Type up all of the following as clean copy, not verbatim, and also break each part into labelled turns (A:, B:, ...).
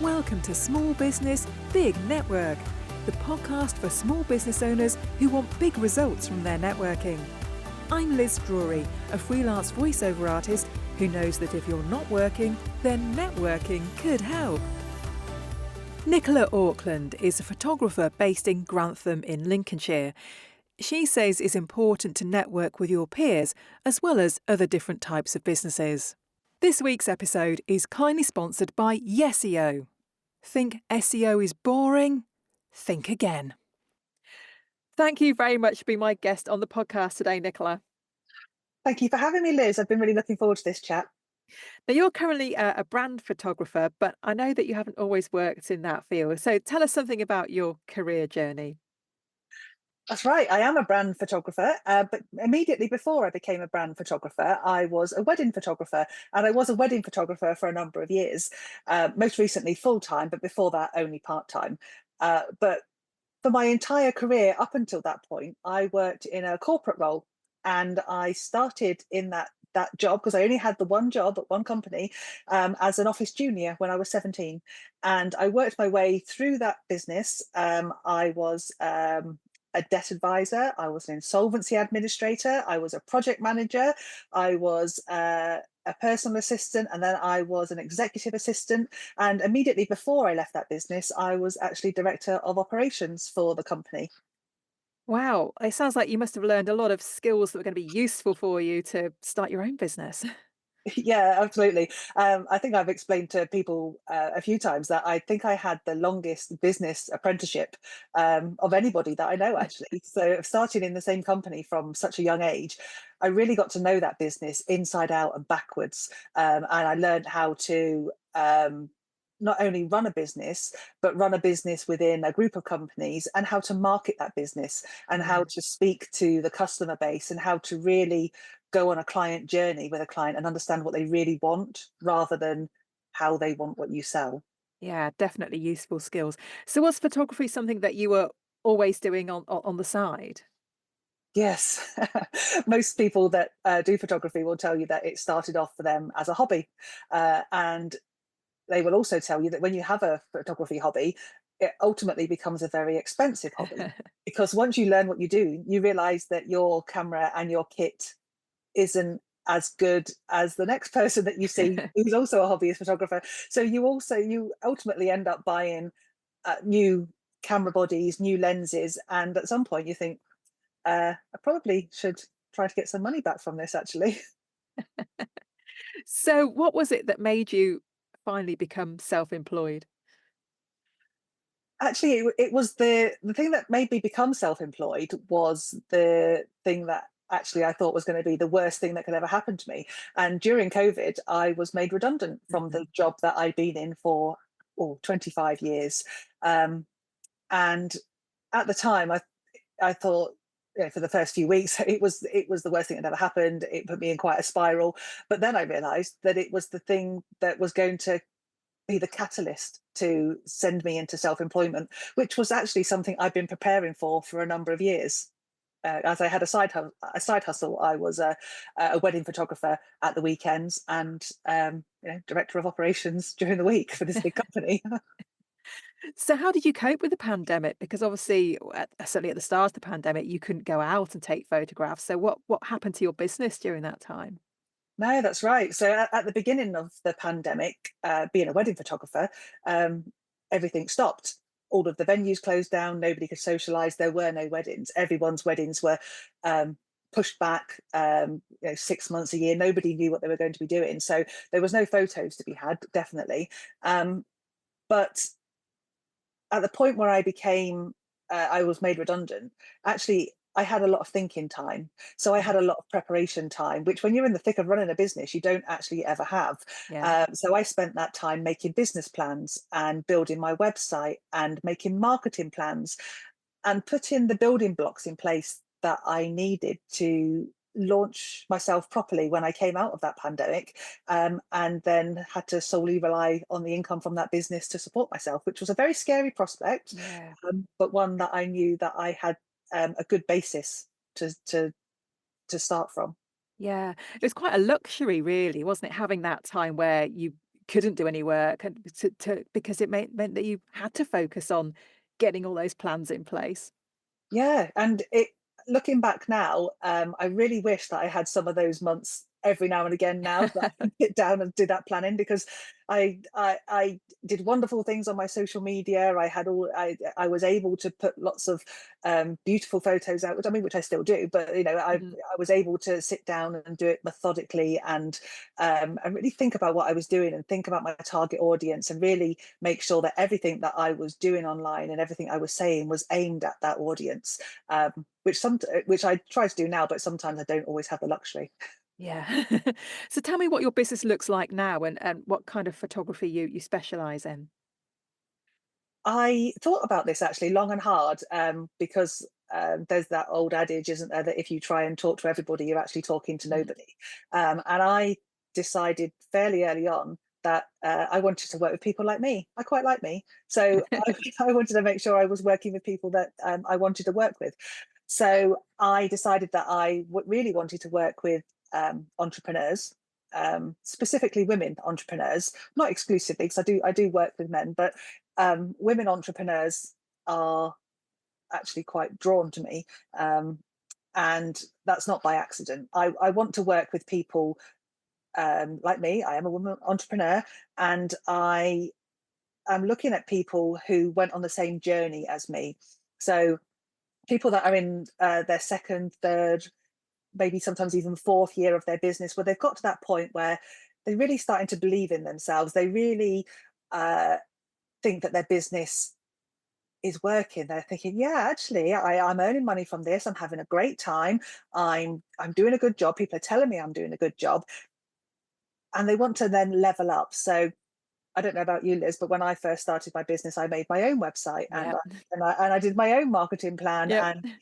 A: Welcome to Small Business, Big Network, the podcast for small business owners who want big results from their networking. I'm Liz Drury, a freelance voiceover artist who knows that if you're not working, then networking could help. Nicola Auckland is a photographer based in Grantham in Lincolnshire. She says it's important to network with your peers as well as other different types of businesses. This week's episode is kindly sponsored by YesEO. Think SEO is boring? Think again. Thank you very much for being my guest on the podcast today, Nicola.
B: Thank you for having me, Liz. I've been really looking forward to this chat.
A: Now, you're currently a brand photographer, but I know that you haven't always worked in that field. So tell us something about your career journey.
B: That's right. I am a brand photographer, but immediately before I became a brand photographer, I was a wedding photographer, and I was a wedding photographer for a number of years. Most recently full time, but before that only part time. But for my entire career up until that point, I worked in a corporate role, and I started in that job because I only had the one job at one company as an office junior when I was 17, and I worked my way through that business. I was a debt advisor, I was an insolvency administrator, I was a project manager, I was a personal assistant, and then I was an executive assistant. And immediately before I left that business, I was actually director of operations for the company.
A: Wow, it sounds like you must have learned a lot of skills that were going to be useful for you to start your own business.
B: Yeah, absolutely. I think I've explained to people a few times that I think I had the longest business apprenticeship of anybody that I know, actually. So, starting in the same company from such a young age, I really got to know that business inside out and backwards. And I learned how to not only run a business, but run a business within a group of companies, and how to market that business, and how
A: Yeah.
B: to speak to the customer base, and how to really go on a client journey with a client and understand what they really want rather than how they want what you sell.
A: Yeah, definitely useful skills. So was photography something that you were always doing on the side?
B: Yes. Most people that do photography will tell you that it started off for them as a hobby. And they will also tell you that when you have a photography hobby, it ultimately becomes a very expensive hobby. Because once you learn what you do, you realize that your camera and your kit isn't as good as the next person that you see who's also a hobbyist photographer. So you ultimately end up buying new camera bodies, new lenses, and at some point you think, I probably should try to get some money back from this, actually.
A: So what was it that made you finally become self-employed?
B: Actually, it was the thing that made me become self-employed was the thing that actually I thought was going to be the worst thing that could ever happen to me. And during COVID, I was made redundant from
A: Mhm.
B: the job that I'd been in for 25 years. Um, and at the time, I thought, for the first few weeks, it was the worst thing that ever happened. It put me in quite a spiral. But then I realised that it was the thing that was going to be the catalyst to send me into self-employment, which was actually something I've been preparing for a number of years. As I had a side hustle, I was a wedding photographer at the weekends, and director of operations during the week for this big company.
A: So how did you cope with the pandemic? Because obviously, certainly at the start of the pandemic, you couldn't go out and take photographs. So what happened to your business during that time?
B: No, that's right. So at the beginning of the pandemic, being a wedding photographer, um, everything stopped. All of the venues closed down. Nobody could socialise. There were no weddings. Everyone's weddings were um, pushed back. 6 months, a year. Nobody knew what they were going to be doing. So there was no photos to be had. Definitely. But at the point where I was made redundant, actually, I had a lot of thinking time. So I
A: Mhm.
B: had a lot of preparation time, which when you're in the thick of running a business, you don't actually ever have.
A: Yeah.
B: So I spent that time making business plans and building my website and making marketing plans and putting the building blocks in place that I needed to launch myself properly when I came out of that pandemic, and then had to solely rely on the income from that business to support myself, which was a very scary prospect,
A: Yeah.
B: but one that I knew that I had a good basis to start from.
A: Yeah. It was quite a luxury, really, wasn't it? Having that time where you couldn't do any work, and because it meant that you had to focus on getting all those plans in place.
B: Yeah, and it looking back now, I really wish that I had some of those months every now and again now that I can sit down and do that planning, because I did wonderful things on my social media. I was able to put lots of beautiful photos out, which I mean, which I still do, but
A: Mhm.
B: I was able to sit down and do it methodically, and really think about what I was doing and think about my target audience, and really make sure that everything that I was doing online and everything I was saying was aimed at that audience, which I try to do now, but sometimes I don't always have the luxury.
A: Yeah. So tell me what your business looks like now, and what kind of photography you specialize in.
B: I thought about this actually long and hard, because there's that old adage, isn't there, that if you try and talk to everybody, you're actually talking to
A: Mm.
B: nobody. And I decided fairly early on that I wanted to work with people like me. I quite like me. So I wanted to make sure I was working with people that I wanted to work with. So I decided that really wanted to work with entrepreneurs, specifically women entrepreneurs, not exclusively, because I do work with men, but women entrepreneurs are actually quite drawn to me. Um, and that's not by accident. I want to work with people like me. I am a woman entrepreneur, and I am looking at people who went on the same journey as me. So people that are in their second, third, maybe sometimes even fourth year of their business, where they've got to that point where they're really starting to believe in themselves. They really uh, think that their business is working. They're thinking, yeah, actually, I'm earning money from this. I'm having a great time. I'm doing a good job. People are telling me I'm doing a good job, and they want to then level up. So I don't know about you, Liz, but when I first started my business, I made my own website, and
A: Yep.
B: I did my own marketing plan,
A: Yep.
B: and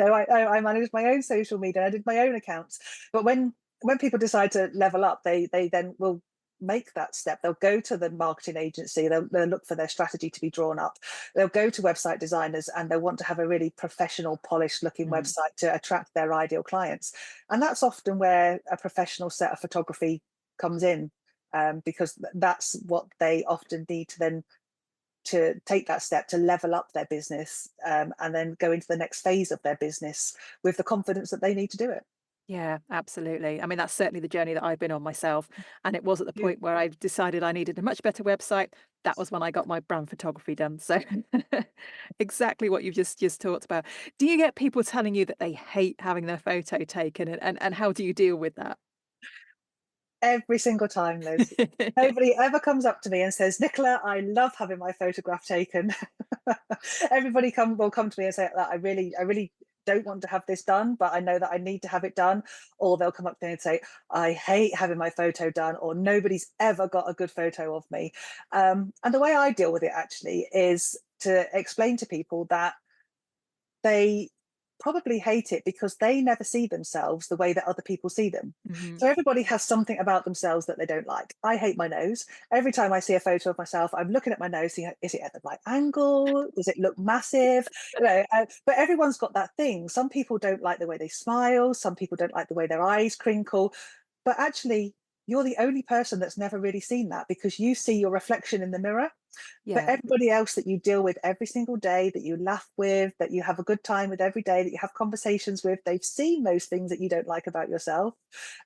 B: I managed my own social media. I did my own accounts. But when people decide to level up, they then will make that step. They'll go to the marketing agency. They'll look for their strategy to be drawn up. They'll go to website designers, and they'll want to have a really professional, polished looking
A: Mm.
B: website to attract their ideal clients. And that's often where a professional set of photography comes in, because that's what they often need to then to take that step to level up their business, and then go into the next phase of their business with the confidence that they need to do it.
A: Yeah, absolutely. I mean, that's certainly the journey that I've been on myself. And it was at the
B: Yeah.
A: point where I decided I needed a much better website. That was when I got my brand photography done. So exactly what you've just talked about. Do you get people telling you that they hate having their photo taken, and how do you deal with that?
B: Every single time, Liz. Nobody ever comes up to me and says, Nicola, I love having my photograph taken. Everybody will come to me and say that I really don't want to have this done, but I know that I need to have it done. Or they'll come up to me and say, I hate having my photo done, or nobody's ever got a good photo of me. And the way I deal with it actually is to explain to people that they probably hate it because they never see themselves the way that other people see them.
A: Hmm.
B: So everybody has something about themselves that they don't like. I hate my nose. Every time I see a photo of myself, I'm looking at my nose, seeing, is it at the right angle? Does it look massive? But everyone's got that thing. Some people don't like the way they smile. Some people don't like the way their eyes crinkle. But actually, you're the only person that's never really seen that, because you see your reflection in the mirror. But
A: Yeah.
B: everybody else that you deal with every single day, that you laugh with, that you have a good time with every day, that you have conversations with, they've seen those things that you don't like about yourself.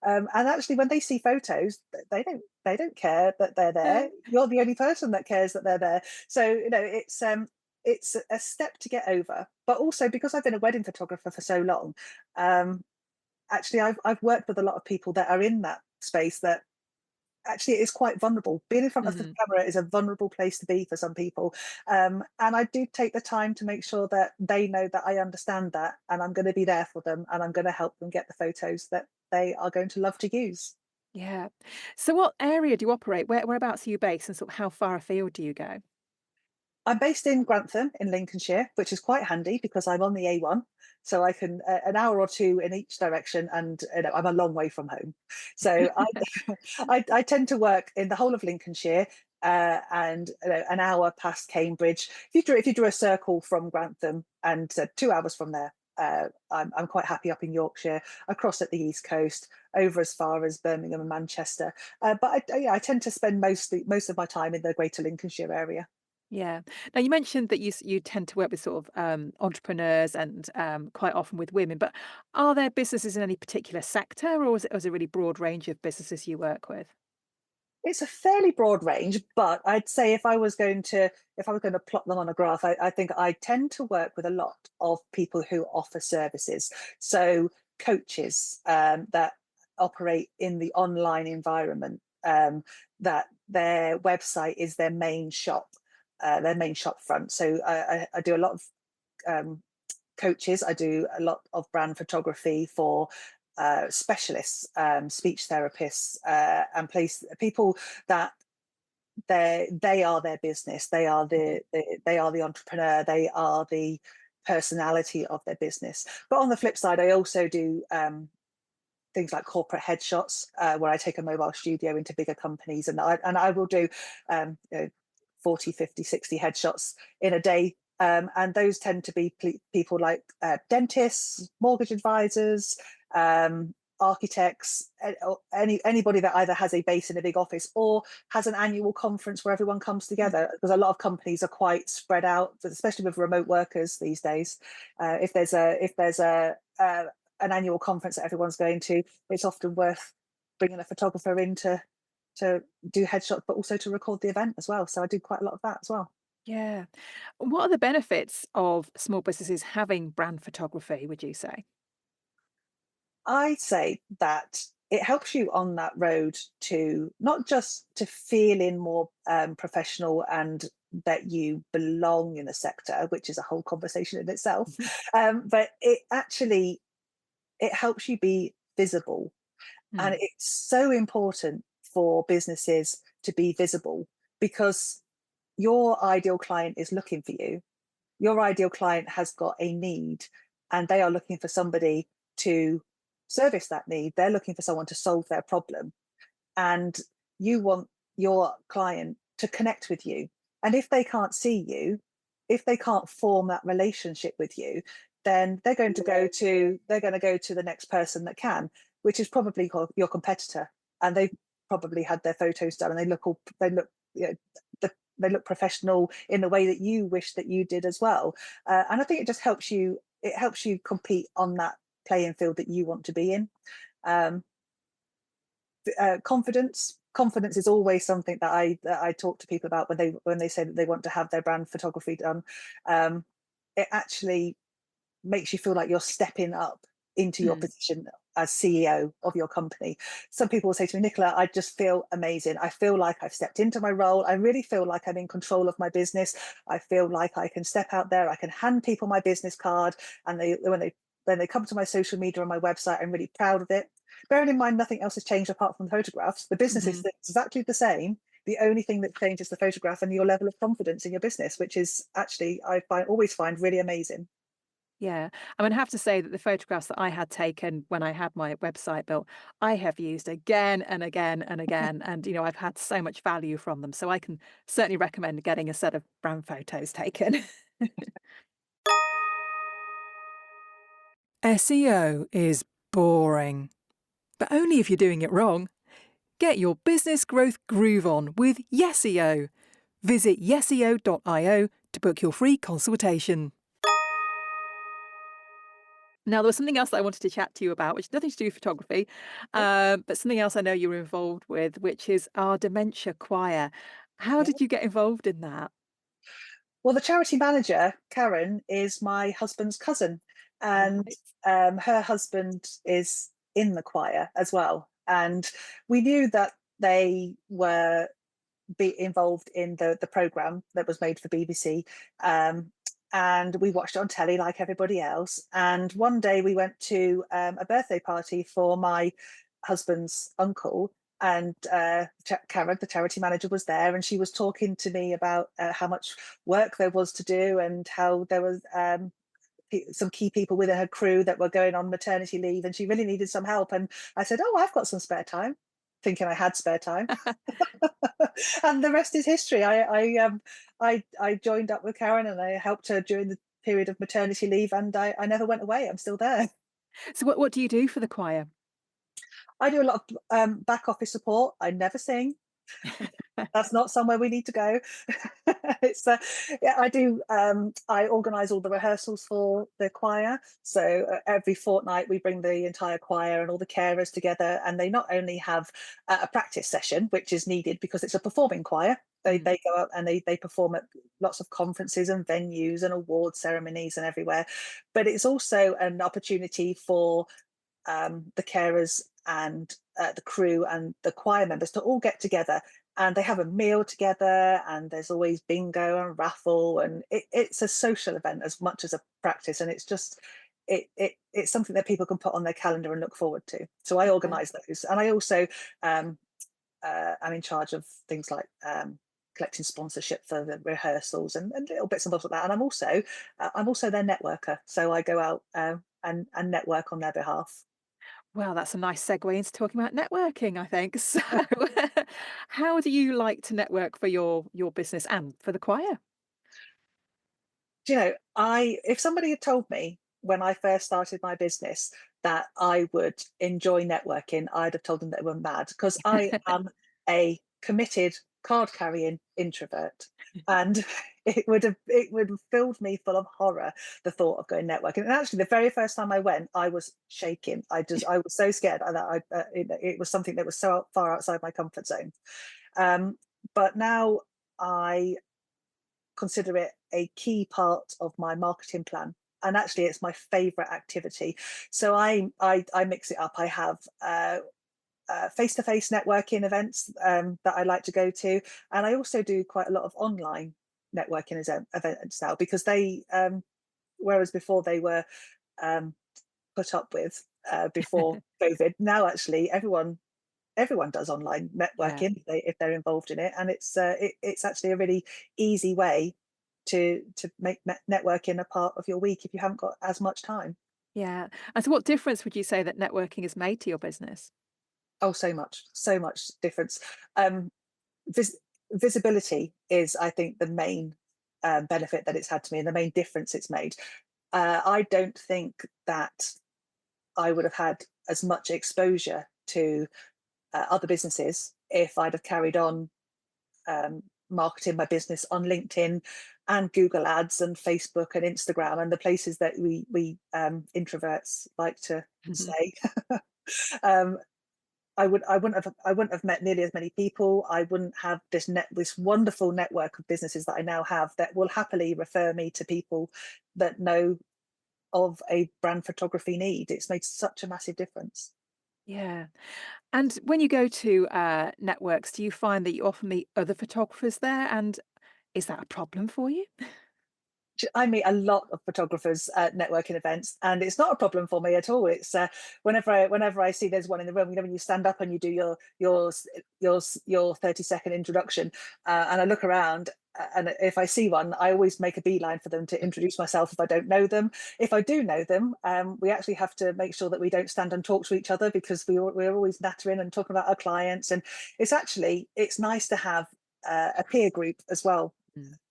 B: And actually, when they see photos, they don't care that they're there.
A: No.
B: You're the only person that cares that they're there. So it's a step to get over. But also, because I've been a wedding photographer for so long, um, actually I've worked with a lot of people that are in that space that actually is quite vulnerable. Being in front of the
A: Hmm.
B: camera is a vulnerable place to be for some people. And I do take the time to make sure that they know that I understand that, and I'm going to be there for them, and I'm going to help them get the photos that they are going to love to use.
A: Yeah. So what area do you operate? Whereabouts are you based, and sort of how far afield do you go?
B: I'm based in Grantham in Lincolnshire, which is quite handy because I'm on the A1. So I can an hour or two in each direction, and I'm a long way from home. So I tend to work in the whole of Lincolnshire, and an hour past Cambridge. If you drew a circle from Grantham and 2 hours from there, I'm quite happy up in Yorkshire, across at the East Coast, over as far as Birmingham and Manchester. Yeah, I tend to spend most of my time in the Greater Lincolnshire area.
A: Yeah. Now you mentioned that you tend to work with sort of entrepreneurs and quite often with women, but are there businesses in any particular sector, or is it a really broad range of businesses you work with?
B: It's a fairly broad range, but I'd say if I was going to plot them on a graph, I think I tend to work with a lot of people who offer services. So coaches that operate in the online environment, that their website is their main shop front. So I do a lot of um, coaches. I do a lot of brand photography for specialists, speech therapists, and place people that they are their business. They are the entrepreneur. They are the personality of their business. But on the flip side, I also do things like corporate headshots, where I take a mobile studio into bigger companies, and I will do you know, 40, 50, 60 headshots in a day. And those tend to be people like dentists, mortgage advisors, architects, anybody that either has a base in a big office or has an annual conference where everyone comes together. Because a lot of companies are quite spread out, especially with remote workers these days. If there's an annual conference that everyone's going to, it's often worth bringing a photographer in to do headshots, but also to record the event as well. So I do quite a lot of that as well.
A: Yeah. What are the benefits of small businesses having brand photography, would you say?
B: I say that it helps you on that road to not just to feeling more professional and that you belong in the sector, which is a whole conversation in itself, but it helps you be visible. And
A: Mm.
B: it's so important for businesses to be visible because your ideal client is looking for you. Your ideal client has got a need and they are looking for somebody to service that need. They're looking for someone to solve their problem. And you want your client to connect with you. And if they can't see you, if they can't form that relationship with you, then they're going to go to the next person that can, which is probably your competitor. And they've probably had their photos done and they look, you know, they look professional in the way that you wish that you did as well. And I think it just helps you compete on that playing field that you want to be in. Um, confidence is always something that I talk to people about when they say that they want to have their brand photography done. um, it actually makes you feel like you're stepping up into your
A: Mm.
B: position as CEO of your company. Some people will say to me, Nicola, I just feel amazing. I feel like I've stepped into my role. I really feel like I'm in control of my business. I feel like I can step out there. I can hand people my business card, and when they come to my social media or my website, I'm really proud of it. Bearing in mind, nothing else has changed apart from the photographs. The business is
A: Mhm.
B: exactly the same. The only thing that changes the photograph and your level of confidence in your business, which is actually always find really amazing.
A: Yeah. I mean, I have to say that the photographs that I had taken when I had my website built, I have used again and again and again. And, I've had so much value from them. So I can certainly recommend getting a set of brand photos taken. SEO is boring, but only if you're doing it wrong. Get your business growth groove on with Yeseo. Visit yeseo.io to book your free consultation. Now, there was something else that I wanted to chat to you about, which has nothing to do with photography, but something else I know you were involved with, which is our dementia choir. How
B: Yeah.
A: did you get involved in that?
B: Well, the charity manager, Karen, is my husband's cousin, and
A: Right.
B: her husband is in the choir as well. And we knew that they were be involved in the program that was made for BBC. Um, and we watched it on telly like everybody else. And one day we went to a birthday party for my husband's uncle. And Karen, the charity manager, was there, and she was talking to me about how much work there was to do, and how there was some key people within her crew that were going on maternity leave, and she really needed some help. And I said, "Oh, I've got some spare time," thinking I had spare time. And the rest is history. I joined up with Karen and I helped her during period of maternity leave, and I never went away. I'm still there.
A: So what do you do for the choir?
B: I do a lot of back office support. I never sing. That's not somewhere we need to go. It's yeah, I do. I organise all the rehearsals for the choir. So every fortnight we bring the entire choir and all the carers together, and they not only have a practice session, which is needed because it's a performing choir.
A: Mm.
B: They go out and they perform at lots of conferences and venues and award ceremonies and everywhere. But it's also an opportunity for the carers and the crew and the choir members to all get together, and they have a meal together, and there's always bingo and raffle, and it's a social event as much as a practice, and it's just it's something that people can put on their calendar and look forward to. So I
A: Yeah.
B: organize those, and I also um, I'm in charge of things like collecting sponsorship for the rehearsals and little bits and bobs like that. And I'm also their networker, so I go out and network on their behalf.
A: Well, that's a nice segue into talking about networking, I think. So, how do you like to network for your business and for the choir?
B: Do you know, I if somebody had told me when I first started my business that I would enjoy networking, I'd have told them they were mad, because I am a committed card carrying introvert. And it would have filled me full of horror, the thought of going networking. And actually, the very first time I went, I was shaking. I was so scared that it was something that was so far outside my comfort zone. Um, but now I consider it a key part of my marketing plan. And actually, it's my favorite activity. So I mix it up. I have face-to-face networking events that I like to go to, and I also do quite a lot of online networking events now, because whereas before they were um, put up with before COVID. Now actually everyone does online
A: Yeah.
B: networking if they're involved in it, and it's actually a really easy way to make networking a part of your week if you haven't got as much time.
A: Yeah. And so what difference would you say that networking has made to your business?
B: Oh, so much difference. um vis- Visibility is, I think, the main benefit that it's had to me, and the main difference it's made. I don't think that I would have had as much exposure to other businesses if I'd have carried on marketing my business on LinkedIn and Google Ads and Facebook and Instagram and the places that we introverts like to say. um, I wouldn't have met nearly as many people. I wouldn't have this wonderful network of businesses that I now have that will happily refer me to people that know of a brand photography need. It's made such a massive difference.
A: Yeah. And when you go to networks, do you find that you often meet other photographers there? And is that a problem for you?
B: I meet a lot of photographers at networking events, and it's not a problem for me at all. It's whenever I see there's one in the room, when you stand up and you do your 30-second introduction, and I look around. And if I see one, I always make a beeline for them to introduce myself if I don't know them. If I do know them, we actually have to make sure that we don't stand and talk to each other, because we're always nattering and talking about our clients. And it's nice to have a peer group as well,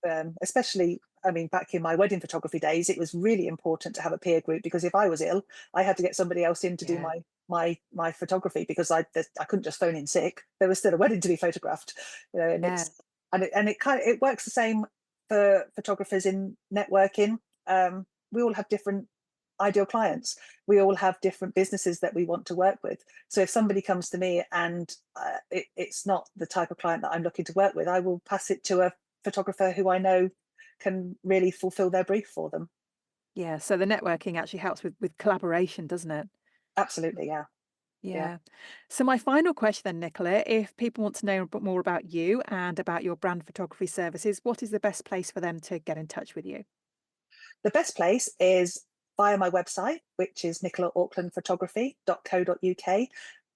A: Mm.
B: especially, I mean, back in my wedding photography days, it was really important to have a peer group, because if I was ill, I had to get somebody else in to do
A: Yeah.
B: my photography, because I couldn't just phone in sick. There was still a wedding to be photographed, and
A: Yeah.
B: it works the same for photographers in networking. We all have different ideal clients. We all have different businesses that we want to work with. So if somebody comes to me and it's not the type of client that I'm looking to work with, I will pass it to a photographer who I know can really fulfill their brief for them.
A: Yeah. So the networking actually helps with collaboration, doesn't it?
B: Absolutely, yeah, yeah.
A: Yeah. So my final question then, Nicola, if people want to know a bit more about you and about your brand photography services, what is the best place for them to get in touch with you?
B: The best place is via my website, which is nicolaaucklandphotography.co.uk,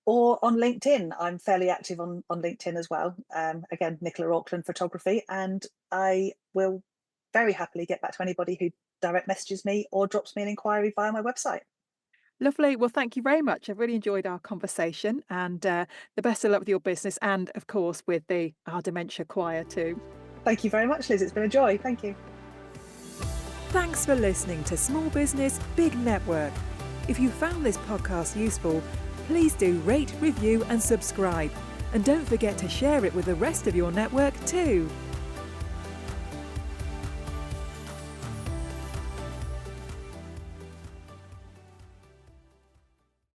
B: or on LinkedIn. I'm fairly active on LinkedIn as well. Again, Nicola Auckland Photography, and I will very happily get back to anybody who direct messages me or drops me an inquiry via my website.
A: Lovely. Well, thank you very much. I've really enjoyed our conversation and the best of luck with your business and, of course, with the Our Dementia Choir too.
B: Thank you very much, Liz. It's been a joy. Thank you.
A: Thanks for listening to Small Business, Big Network. If you found this podcast useful, please do rate, review and subscribe. And don't forget to share it with the rest of your network too.